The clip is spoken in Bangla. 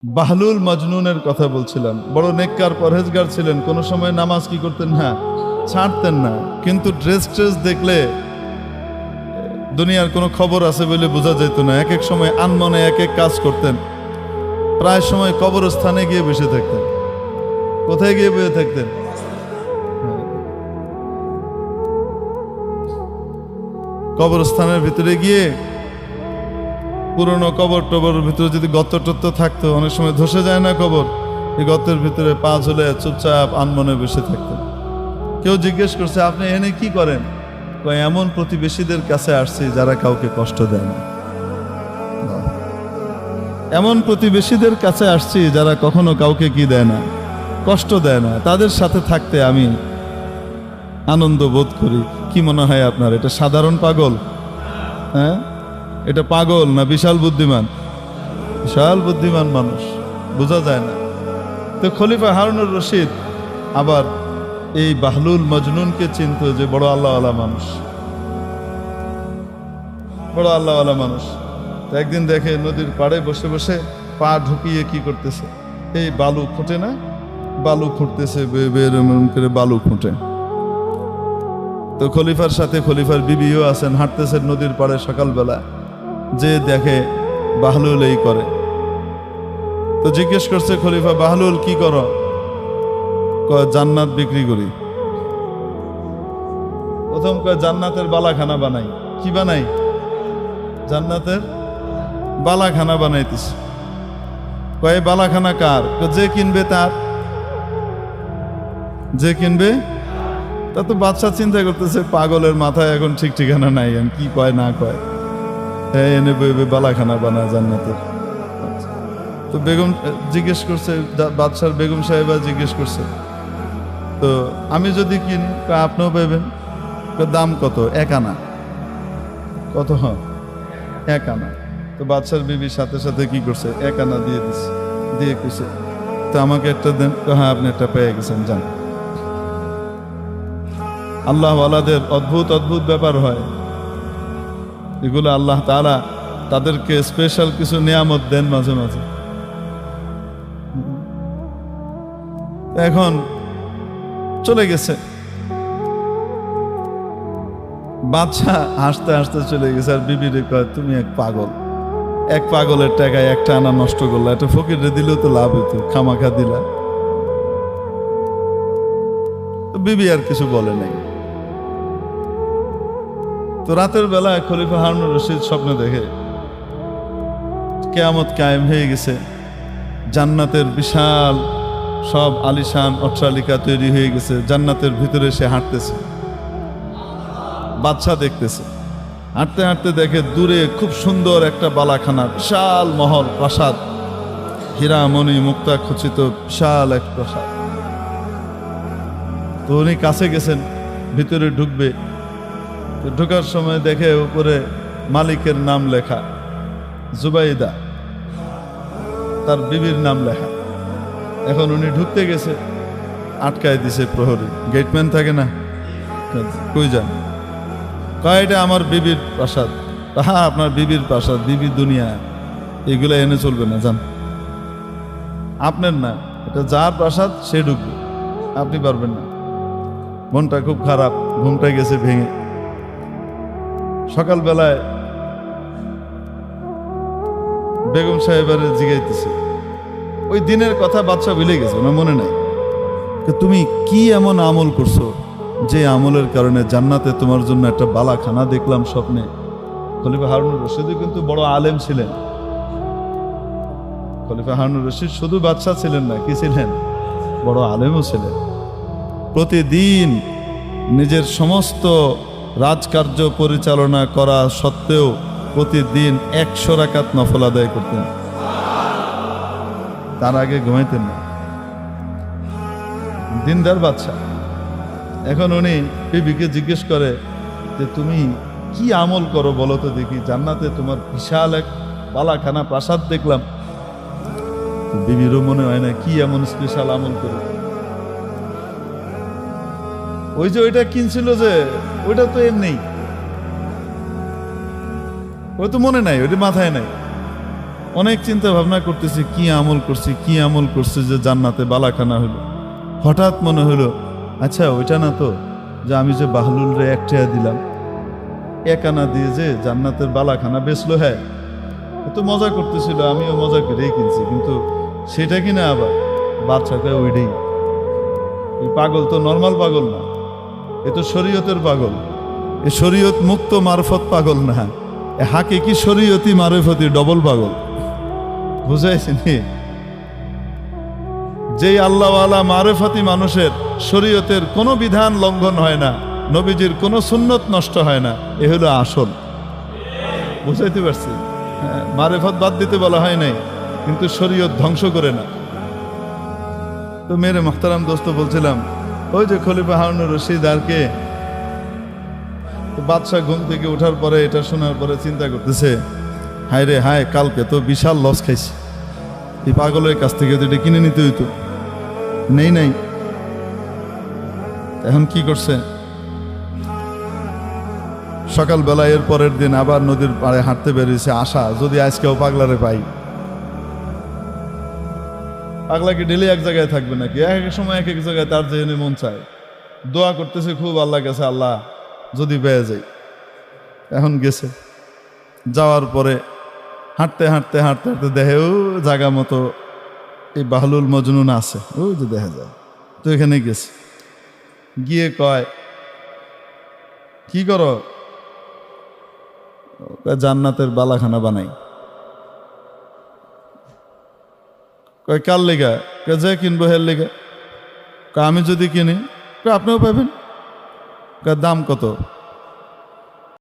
বাহলুল মজনুনের কথা বলছিলাম। বড় নেককার পরহেজগার ছিলেন, কোনো সময় নামাজ কি করতেন না, ছাড়তেন না। কিন্তু ড্রেস দেখলে দুনিয়ার কোনো খবর আছে বলে বোঝা যেত না। এক এক সময় আনমনে এক এক কাজ করতেন। প্রায় সময় কবরস্থানে গিয়ে বসে থাকতেন। কোথায় গিয়ে বসে থাকতেন? কবরস্থানের ভিতরে গিয়ে পুরনো কবর টবরের ভিতরে যদি গর্ত টত্ত থাকতো, অনেক সময় ধসে যায় না কবর, এই গর্তের ভিতরে পা ঝুলে চুপচাপ আনমনে বসে থাকতেন। কেউ জিজ্ঞেস করছে, আপনি এনে কি করেন? এমন প্রতিবেশীদের কাছে আসছি যারা কাউকে কষ্ট দেয় না। এমন প্রতিবেশীদের কাছে আসছি যারা কখনো কাউকে কি দেয় না, কষ্ট দেয় না। তাদের সাথে থাকতে আমি আনন্দ বোধ করি। কি মনে হয় আপনার? এটা সাধারণ পাগল? হ্যাঁ, এটা পাগল না বিশাল বুদ্ধিমান? বিশাল বুদ্ধিমান মানুষ, বোঝা যায় না। তো খলিফা হারুনুর রশিদ আবার এই বাহলুল মজনুনকে চিনত যে বড় আল্লাহওয়ালা মানুষ, বড় আল্লাহওয়ালা মানুষ। তো একদিন দেখে নদীর পাড়ে বসে বসে পা ঢুকিয়ে কি করতেছে, এই বালু খুঁটে না, বালু খুঁটতেছে, এরকম করে বালু খুঁটে। তো খলিফার সাথে খলিফার বিবিও আছেন, হাঁটতেছেন নদীর পাড়ে সকালবেলা, যে দেখে বাহলুল এই করে। তো জিজ্ঞেস করছে খলিফা, বাহলুল কি করো? কয়, জান্নাত বিক্রি করি। প্রথম কয়, জান্নাতের বালাখানা বানাই। কি বানাই? জান্নাতের বালাখানা বানাইতেছে। কয়, বালাখানা কার? যে কিনবে তার। যে কিনবে তা। তো বাদশা চিন্তা করতেছে, পাগলের মাথায় এখন ঠিক ঠিকানা নাই, কি কয় না কয়। হ্যাঁ, এনে বইবে বালাখানা বানায় জান্নাতের। তো বেগম জিজ্ঞেস করছে, বাদশার বেগম সাহেবা জিজ্ঞেস করছে, তো আমি যদি কিনি? আপনিও পাইবেন। দাম কত? 1 আনা। কত? 1 আনা। তো বাদশার বিবির সাথে সাথে কি করছে, 1 আনা দিয়ে দিচ্ছে। দিয়ে কইছে, তো আমাকে একটা দেন। হ্যাঁ, আপনি একটা পেয়ে গেছেন, যান। আল্লাহওয়ালাদের অদ্ভুত অদ্ভুত ব্যাপার হয় এগুলো। আল্লাহ তাআলা তাদেরকে স্পেশাল কিছু নিয়ামত দেন মাঝে মাঝে। এখন চলে গেছে বাদশা, হাসতে হাসতে চলে গেছে। আর বিবিরে কয়, তুমি এক পাগল, এক পাগলের টাকায় 1টা আনা নষ্ট করলা। এটা ফকিরে দিলেও তো লাভ হইতো, খামাখা দিলা। তো বিবি আর কিছু বলে নাই। তো রাতের বেলা খলিফা হারুনুর রশিদ স্বপ্নে দেখে কিয়ামত কায়েম হয়ে গেছে, জান্নাতের বিশাল সব আলিশান অট্টালিকা তৈরি হয়ে গেছে, জান্নাতের ভিতরে সে হাঁটতেছে। বাদশা দেখতেছে, হাঁটতে হাঁটতে দেখে দূরে খুব সুন্দর একটা বালাখানা, বিশাল মহল, প্রাসাদ, হীরা মণি মুক্তা খচিত বিশাল এক প্রাসাদ। তো উনি কাছে গেছেন, ভিতরে ঢুকবে। তো ঢোকার সময় দেখে উপরে মালিকের নাম লেখা, জুবাইদা, তার বিবির নাম লেখা। এখন উনি ঢুকতে গেছে, আটকায় দিছে প্রহরী, গেটম্যান থাকে না, কই যান? কয়, এটা আমার বিবির প্রাসাদ। হ্যাঁ, আপনার বিবির প্রাসাদ, বিবির দুনিয়া, এগুলো এনে চলবে না, যান। আপনার না, এটা যার প্রাসাদ সে ঢুকবে, আপনি পারবেন না। মনটা খুব খারাপ, ঘুমটা গেছে ভেঙে। সকালবেলায় বেগম সাহেবের জিগাইতেছে, ওই দিনের কথা বাদশা ভুলে গেছে, না মনে নাই। তুমি কি এমন আমল করছো যে আমলের কারণে জান্নাতে তোমার জন্য একটা বালাখানা দেখলাম স্বপ্নে? খলিফা হারুনুর রশিদ কিন্তু বড় আলেম ছিলেন। খলিফা হারুনুর রশিদ শুধু বাদশা ছিলেন না, কি ছিলেন? বড় আলেমও ছিলেন। প্রতিদিন নিজের সমস্ত রাজকার্য পরিচালনা করা সত্ত্বেও প্রতিদিন 100 রাকাত নফল আদায় করতেন। তার আগে ঘুমাইতেন না। দিনদার বাদশা। এখন উনি বিবিকে জিজ্ঞেস করে যে, তুমি কি আমল করো বলো তো দেখি, জান্নাতে তোমার বিশাল এক বালাখানা প্রাসাদ দেখলাম। বিবিরও মনে হয় না কি এমন স্পেশাল আমল করে। ওই যে ওইটা কিনছিল যে, ওইটা তো এমনি, ওই তো মনে নাই, ওইটা মাথায় নাই। অনেক চিন্তা ভাবনা করতেছি, কি আমল করছি যে জান্নাতে বালাখানা হলো। হঠাৎ মনে হলো, আচ্ছা ওইটা না তো যে আমি যে বাহলুল রে 1 টাকা দিলাম, 1 আনা দিয়ে যে জান্নাতের বালাখানা বেচলো। হ্যাঁ, এত মজা করতেছিল, আমিও মজা করেই কিনছি, কিন্তু সেটা কিনা আবার বাচ্চাকে ওইটাই। এই পাগল তো নর্মাল পাগল না, এ তো শরীয়তের পাগল। এ শরীয়ত মুক্ত মারফত পাগল না, এ হাকিকি শরীয়তি মারফতি ডবল পাগল। বুঝাইছি নি? যেই আল্লাহওয়ালা মারফতি মানুষের শরীয়তের কোনো বিধান লঙ্ঘন হয় না, নবীজির কোনো সুন্নত নষ্ট হয় না, এ হলো আসল। বুঝাইতে পারছি? মারেফত বাদ দিতে বলা হয় নাই, কিন্তু শরীয়ত ধ্বংস করে না। তো মেরে মুহতারাম দোস্ত বলছিলাম, ওই যে খলিফা হারুনুর রশিদ আর কে, বাদশাহ ঘুম থেকে ওঠার পরে এটা শোনার পরে চিন্তা করতেছে, হায় রে হায়, কালকে তো বিশাল লস খাইছি, এই পাগলের কাছ থেকে তো এটা কিনে নিতে হইতো, নাই। এখন কি করছে? সকালবেলা এর পরের দিন আবার নদীর পাড়ে হাঁটতে বেরিয়েছে, আশা যদি আজকেও পাগলারে পাই। পাগলা কি ডেলি এক জায়গায় থাকবে নাকি? এক এক সময় এক এক জায়গায় তার যেখানে মন চায়। দোয়া করতেছে খুব আল্লাহ কাছে, আল্লাহ যদি পেয়ে যাই। এখন গেছে, যাওয়ার পরে হাঁটতে দেখে ও জায়গা মতো এই বাহলুল মজনুন আছে, ওই যে দেখা যায়। তো এখানে গেছে, গিয়ে কয়, কি করো? জান্নাতের বালাখানা বানাই। কয় কার লেগা? যে কিনবো হের লেগা। আমি যদি কিনি আপনিও পাবেন। দাম কত?